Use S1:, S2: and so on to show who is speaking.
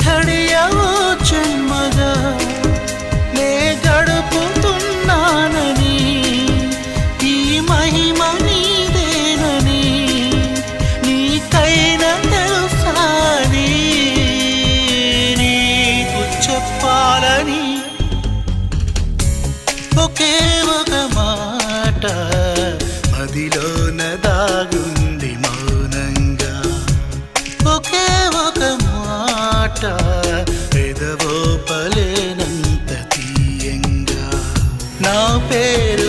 S1: ఘడియవో జన్మగా నే గడుపుతున్నానని ఈ మహిమ నీదేనని నీకైనా తెలుసాని నీకు చెప్పాలని ఒకే ఒక మాట మదిలోన దాగుంది మౌనంగా ఒకే ఒక మాట పెదవో పలేనంత తీయంగా నా పేరు